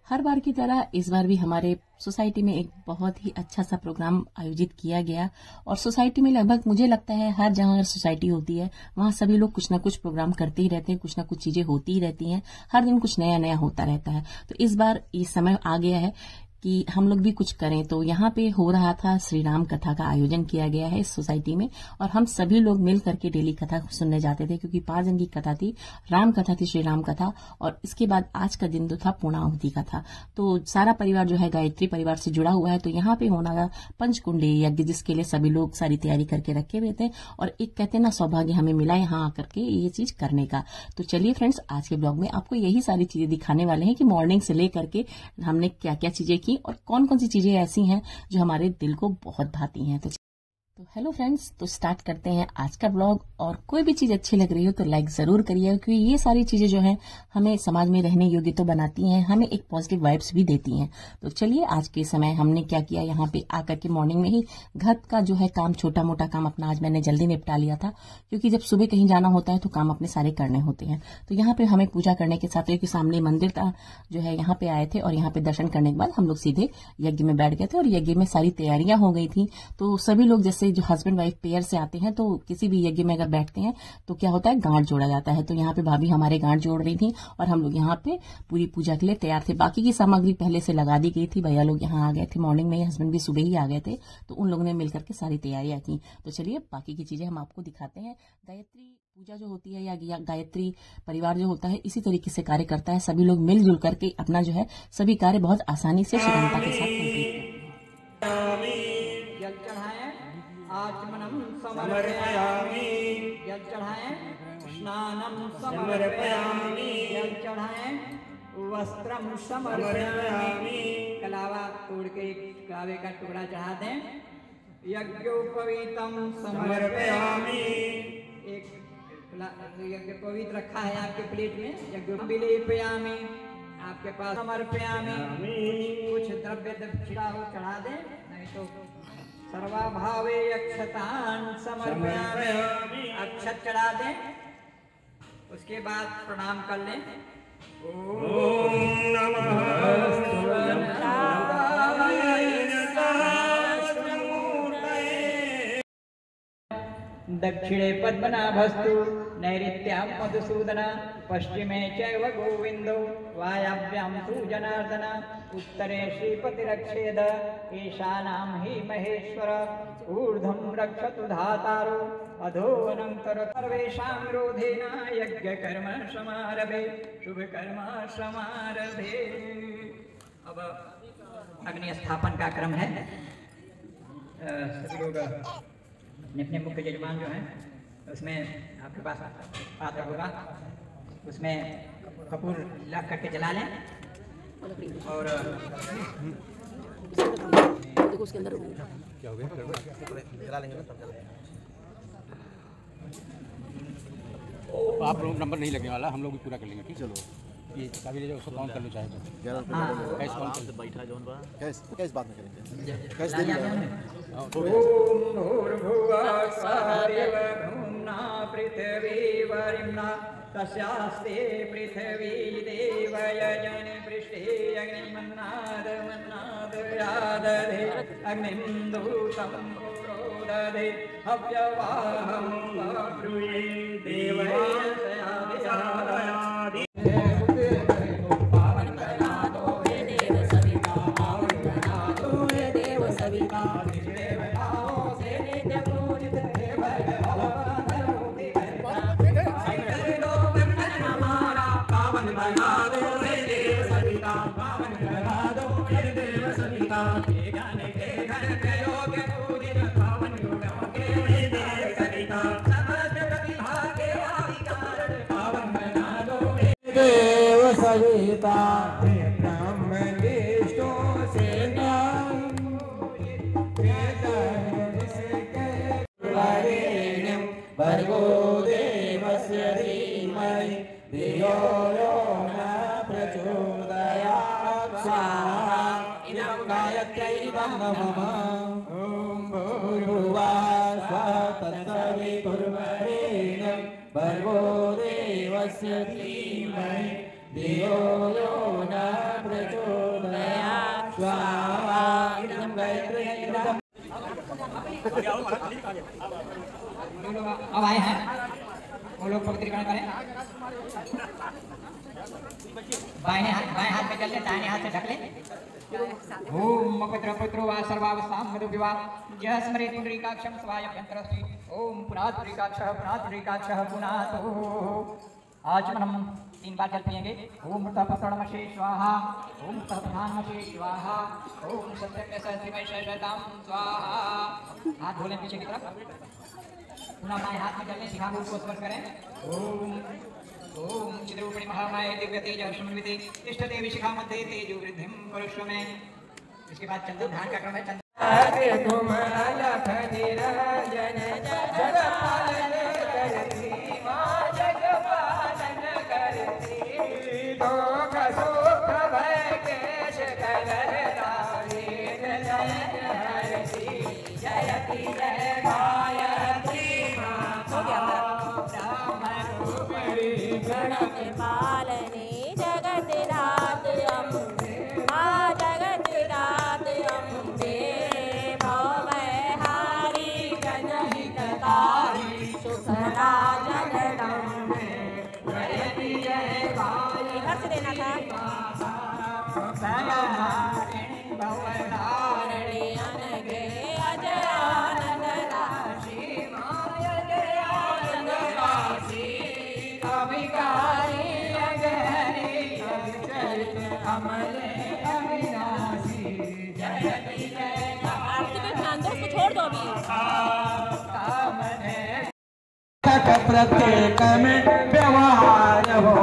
हर बार की तरह इस बार भी हमारे सोसाइटी में एक बहुत ही अच्छा सा प्रोग्राम आयोजित किया गया और सोसाइटी में लगभग मुझे लगता है हर जगह सोसाइटी होती है वहां सभी लोग कुछ ना कुछ प्रोग्राम करते ही रहते हैं, कुछ ना कुछ चीजें होती ही रहती हैं, हर दिन कुछ नया नया होता रहता है। तो इस बार ये समय आ गया है कि हम लोग भी कुछ करें। तो यहाँ पे हो रहा था श्री राम कथा का आयोजन किया गया है इस सोसाइटी में और हम सभी लोग मिल करके डेली कथा सुनने जाते थे क्योंकि 5 दिन की कथा थी, राम कथा थी, श्री राम कथा। और इसके बाद आज का दिन तो था पूर्णाहुति का था। तो सारा परिवार जो है गायत्री परिवार से जुड़ा हुआ है। तो यहाँ पे होना था पंचकुंडी यज्ञ जिसके लिए सभी लोग सारी तैयारी करके रखे हुए थे और एक कहते ना सौभाग्य हमें मिला यहाँ आकर के ये चीज करने का। तो चलिए फ्रेंड्स, आज के ब्लॉग में आपको यही सारी चीजें दिखाने वाले हैं कि मॉर्निंग से लेकर के हमने क्या क्या चीजें की और कौन कौन सी चीजें ऐसी हैं जो हमारे दिल को बहुत भाती हैं। तो हेलो फ्रेंड्स, तो स्टार्ट करते हैं आज का ब्लॉग। और कोई भी चीज अच्छी लग रही हो तो लाइक जरूर करिए क्योंकि ये सारी चीजें जो हैं हमें समाज में रहने योग्य तो बनाती हैं, हमें एक पॉजिटिव वाइब्स भी देती हैं। तो चलिए आज के समय हमने क्या किया, यहाँ पे आकर के मॉर्निंग में ही घर का जो है काम, छोटा मोटा काम अपना आज मैंने जल्दी निपटा लिया था क्योंकि जब सुबह कहीं जाना होता है तो काम अपने सारे करने होते हैं। तो यहाँ पे हमें पूजा करने के साथ के सामने मंदिर था जो है, यहाँ पे आए थे और यहाँ पे दर्शन करने के बाद हम लोग सीधे यज्ञ में बैठ गए थे और यज्ञ में सारी तैयारियां हो गई थी। तो सभी लोग जैसे जो हस्बैंड वाइफ पेयर से आते हैं तो किसी भी यज्ञ में अगर बैठते हैं तो क्या होता है, गांठ जोड़ा जाता है। तो यहाँ पे भाभी हमारे गांठ जोड़ रही थी और हम लोग यहाँ पे पूरी पूजा के लिए तैयार थे। बाकी की सामग्री पहले से लगा दी गई थी, भैया लोग यहाँ आ गए थे मॉर्निंग में, हस्बैंड भी सुबह ही आ गए थे। तो उन लोगों ने मिलकर के सारी तैयारियां की। तो चलिए बाकी की चीजें हम आपको दिखाते हैं। गायत्री पूजा जो होती है या गायत्री परिवार जो होता है इसी तरीके से कार्य करता है। सभी लोग मिलजुल करके अपना जो है सभी कार्य बहुत आसानी से सुगमता के साथ कंप्लीट करते हैं। आचमनम समर्पयामि, जल चढ़ाएं, स्नानम समर्पयामि, जल चढ़ाएं, वस्त्रम समर्पयामि, कलावा तोड़ के एक कावे का टुकड़ा चढ़ा दें, यज्ञोपवीतम समर्पयामि, एक यज्ञोपवीत रखा है आपके प्लेट में, यज्ञोपलेपयामि आपके पास, समर्पयामि, कुछ द्रव्य दक्षिणा हो चढ़ा दें, नहीं तो सर्वाभावे अक्षतान समर्पयामि, अक्षत चढ़ा दें, उसके बाद प्रणाम कर लें। ओम नमः दक्षिणे पद्मनाभस्तु, नैऋत्यां मधुसूदन, पश्चिमे चैव गोविंदो, वायव्यां तु जनार्दन, उत्तरे श्रीपतिरक्षेद, ईशानां हि महेश्वर, ऊर्ध्वं रक्षतु धातारो, अधो अनंतर सर्वेषां रोधेन यज्ञकर्म समारभे, शुभकर्म समारभे। अब अग्नि स्थापन का क्रम है। सभी लोग अपने मुख्य यजमान जो हैं उसमें आपके पास पात्र होगा, उसमें कपूर लग करके जला लें और देखो उसके अंदर क्या हो गया, जला लेंगे ना तब जला। आप लोग नंबर नहीं लगने वाला, हम लोग भी पूरा कर लेंगे। ठीक, चलो ये चाबी ले जाओ, उसको काउंट कर लो चाहे तो। कैश काउंट से बैठा जोन बा, कैश बाद में करेंगे, कैश दे दिया। ओम भूर्भुवः स्वः भूम्ना पृथिवी वरिम्ना तस्यास्ते पृथिवी देवयजन पृष्ठे अग्निमन्नाद मन्नाद यादधे अग्निं दूतं प्रोदधे हव्यवाहं ब्रूये देवयादयादि। देव सविता ब्रह्मनिष्ठो सेना वरेण्यं भर्गो देवस्य धीमहि धियो यो न प्रचोदयात् स्वाहा इदं गायत्र्यै नमः। ॐ भूर्भुवः स्वः तत्सवितुर्वरेण्यं भर्गो देवस्य धीमहि धियो यो न प्रचोदयात्। स्वाहा। जो लोग अब आए हैं वो लोग पवित्रीकरण करें। बाएं हाथ में चल ले, दाहिने हाथ से ढक ले। ओम पवित्र पुत्रो वा सर्वावस्थां मधु विवाह यह स्मरेत् पुंडरीकाक्षं स्वायभ्यन्तरस्ति। ओम पुनात् पुंडरीकाक्षः पुनातो। आचमनम 3 बार जल पिएंगे। ओम मृतपत्रणमशे स्वाहा। ओम तपधानमशे स्वाहा। ओम सत्यज्ञ सहस्रिमय शैतां स्वाहा। हाथ धो लें पीछे की तरफ। पुनः बाएं हाथ में जल लें, शिखामूल को स्पर्श करें। ओम ओम चिद्रूपिणी महामाय दिव्य तेज समन्विते तिष्ठते विशिखा मध्ये तेजो वृद्धिं पुरुष में। इसके बाद चंदन ध्यान का क्रम है। चंदन पालने जगत रात अम्बे माँ जगत रात अम्बे भवहारी जनहितकारी सुखदा जगदम्बे जयति जय काली। खर्च देना था। भवधारिणी अनगे अजय आनंद राशि माय जय आनंद राशि अभिकारी अगहरी अभिचरित अमले अविनाशी जयति जय। आरती में ध्यान दो, उसको छोड़ दो अभी। प्रत्येक में व्यवहार हो,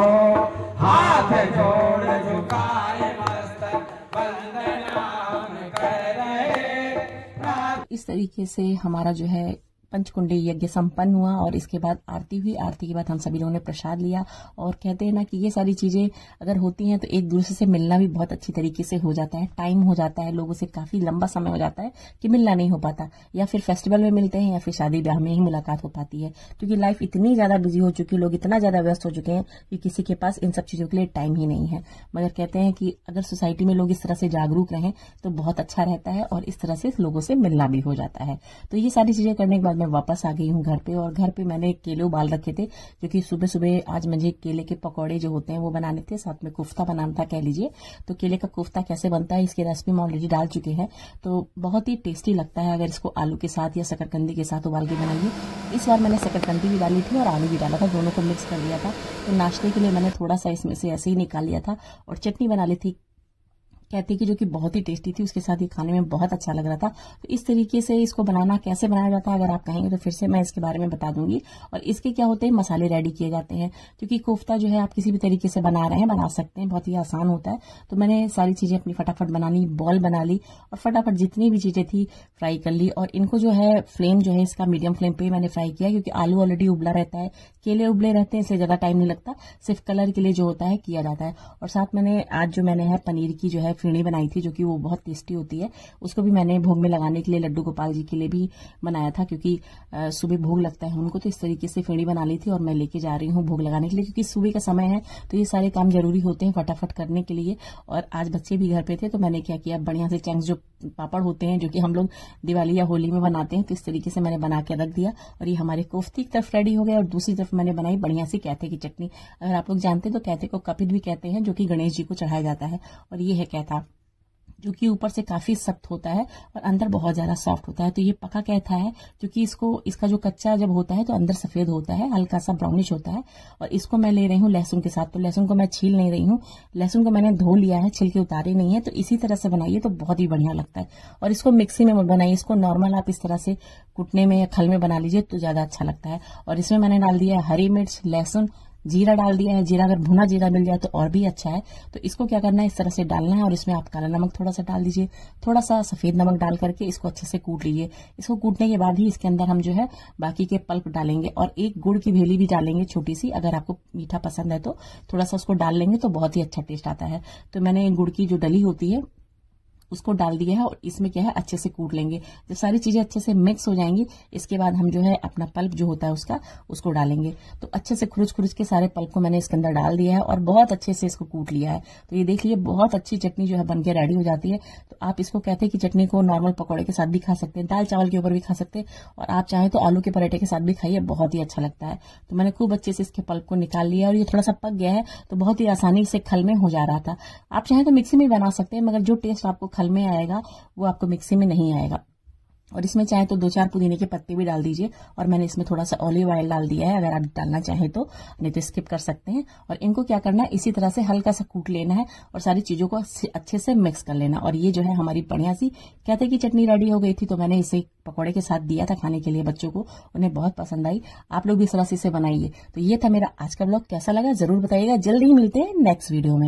हाथ जोड़ झुकाए मस्तक वंदना कर रहे। इस तरीके से हमारा जो है पंचकुंडी यज्ञ संपन्न हुआ और इसके बाद आरती हुई। आरती के बाद हम सभी लोगों ने प्रसाद लिया। और कहते हैं ना कि ये सारी चीजें अगर होती हैं तो एक दूसरे से मिलना भी बहुत अच्छी तरीके से हो जाता है। टाइम हो जाता है, लोगों से काफी लंबा समय हो जाता है कि मिलना नहीं हो पाता, या फिर फेस्टिवल में मिलते हैं या फिर शादी ब्याह में ही मुलाकात हो पाती है, क्योंकि लाइफ इतनी ज्यादा बिजी हो चुकी है, लोग इतना ज्यादा व्यस्त हो चुके हैं कि किसी के पास इन सब चीजों के लिए टाइम ही नहीं है। मगर कहते हैं कि अगर सोसाइटी में लोग इस तरह से जागरूक रहें तो बहुत अच्छा रहता है और इस तरह से लोगों से मिलना भी हो जाता है। तो ये सारी चीजें करने के बाद मैं वापस आ गई हूँ घर पे। और घर पे मैंने केले उबाल रखे थे, जो कि सुबह सुबह आज मुझे केले के पकौड़े जो होते हैं वो बनाने थे, साथ में कोफ्ता बनाना था कह लीजिए। तो केले का कोफ्ता कैसे बनता है इसकी रेसिपी में ऑलरेडी डाल चुके हैं, तो बहुत ही टेस्टी लगता है अगर इसको आलू के साथ या शकरकंदी के साथ उबाल के बनाइए। इस बार मैंने शकरकंदी भी डाली थी और आलू भी डाला था, दोनों को मिक्स कर दिया था। तो नाश्ते के लिए मैंने थोड़ा सा इसमें से ऐसे ही निकाल लिया था और चटनी बना ली थी कहती कि जो कि बहुत ही टेस्टी थी, उसके साथ ये खाने में बहुत अच्छा लग रहा था। तो इस तरीके से इसको बनाना कैसे बनाया जाता है अगर आप कहेंगे तो फिर से मैं इसके बारे में बता दूंगी। और इसके क्या होते हैं, मसाले रेडी किए जाते हैं, क्योंकि कोफ्ता जो है आप किसी भी तरीके से बना रहे हैं बना सकते हैं, बहुत ही आसान होता है। तो मैंने सारी चीजें अपनी फटाफट बना ली, बॉल बना ली और फटाफट जितनी भी चीजें थी फ्राई कर ली। और इनको जो है फ्लेम जो है इसका मीडियम फ्लेम पे मैंने फ्राई किया, क्योंकि आलू ऑलरेडी उबला रहता है, केले उबले रहते हैं, इसलिए ज्यादा टाइम नहीं लगता, सिर्फ कलर के लिए जो होता है किया जाता है। और साथ मैंने आज जो मैंने है पनीर की जो है फेणी बनाई थी, जो कि वो बहुत टेस्टी होती है, उसको भी मैंने भोग में लगाने के लिए लड्डू गोपाल जी के लिए भी बनाया था, क्योंकि सुबह भोग लगता है उनको। तो इस तरीके से फेणी बना ली थी और मैं लेके जा रही हूँ भोग लगाने के लिए, क्योंकि सुबह का समय है तो ये सारे काम जरूरी होते हैं फटाफट करने के लिए। और आज बच्चे भी घर पे थे तो मैंने क्या किया, बढ़िया से चंक्स जो पापड़ होते हैं जो कि हम लोग दिवाली या होली में बनाते हैं, तो इस तरीके से मैंने बना के रख दिया। और ये हमारे कोफ्ती की तरफ रेडी हो गया और दूसरी तरफ मैंने बनाई बढ़िया सी कैथे की चटनी। अगर आप लोग जानते हैं तो कैथे को कपित भी कहते हैं, जो कि गणेश जी को चढ़ाया जाता है। और ये है कैथा, जो कि ऊपर से काफी सख्त होता है और अंदर बहुत ज्यादा सॉफ्ट होता है। तो ये पका कैथा है, जो कि इसका जो कच्चा जब होता है तो अंदर सफेद होता है, हल्का सा ब्राउनिश होता है। और इसको मैं ले रही हूँ लहसुन के साथ, तो लहसुन को मैं छील नहीं रही हूँ, लहसुन को मैंने धो लिया है, छिलके उतारे नहीं है। तो इसी तरह से बनाइए तो बहुत ही बढ़िया लगता है। और इसको मिक्सी में मत बनाइए, इसको नॉर्मल आप इस तरह से कुटने में या खल में बना लीजिए तो ज्यादा अच्छा लगता है। और इसमें मैंने डाल दिया है हरी मिर्च, लहसुन, जीरा डाल दिया है। जीरा अगर भुना जीरा मिल जाए तो और भी अच्छा है। तो इसको क्या करना है, इस तरह से डालना है और इसमें आप काला नमक थोड़ा सा डाल दीजिए, थोड़ा सा सफेद नमक डाल करके इसको अच्छे से कूट लीजिए। इसको कूटने के बाद ही इसके अंदर हम जो है बाकी के पल्प डालेंगे और एक गुड़ की भेली भी डालेंगे छोटी सी, अगर आपको मीठा पसंद है तो थोड़ा सा उसको डाल लेंगे तो बहुत ही अच्छा टेस्ट आता है। तो मैंने गुड़ की जो डली होती है उसको डाल दिया है और इसमें क्या है अच्छे से कूट लेंगे। जब सारी चीजें अच्छे से मिक्स हो जाएंगी इसके बाद हम जो है अपना पल्प जो होता है उसको डालेंगे। तो अच्छे से खुरुच के सारे पल्प को मैंने इसके अंदर डाल दिया है और बहुत अच्छे से इसको कूट लिया है। तो ये देख लीजिए बहुत अच्छी चटनी जो है बनके रेडी हो जाती है। तो आप इसको कहते हैं कि चटनी को नॉर्मल पकौड़े के साथ भी खा सकते हैं, दाल चावल के ऊपर भी खा सकते हैं, और आप चाहें तो आलू के पराठे के साथ भी खाइए, बहुत ही अच्छा लगता है। तो मैंने खूब अच्छे से इसके पल्प को निकाल लिया और ये थोड़ा सा पक गया है तो बहुत ही आसानी से खल में हो जा रहा था। आप चाहें तो मिक्सी में बना सकते हैं, मगर जो टेस्ट आपको खल में आएगा वो आपको मिक्सी में नहीं आएगा। और इसमें चाहे तो 2-4 पुदीने के पत्ते भी डाल दीजिए, और मैंने इसमें थोड़ा सा ऑलिव ऑयल डाल दिया है, अगर आप डालना चाहें तो, नहीं तो स्किप कर सकते हैं। और इनको क्या करना है, इसी तरह से हल्का सा कूट लेना है और सारी चीजों को अच्छे से मिक्स कर लेना। और ये जो है हमारी बढ़िया सी कहते कि चटनी रेडी हो गई थी। तो मैंने इसे पकौड़े के साथ दिया था खाने के लिए बच्चों को, उन्हें बहुत पसंद आई। आप लोग भी इस तरह से इसे बनाइए। तो ये था मेरा आज का ब्लॉग, कैसा लगा जरूर बताइएगा। जल्दी ही मिलते हैं नेक्स्ट वीडियो में।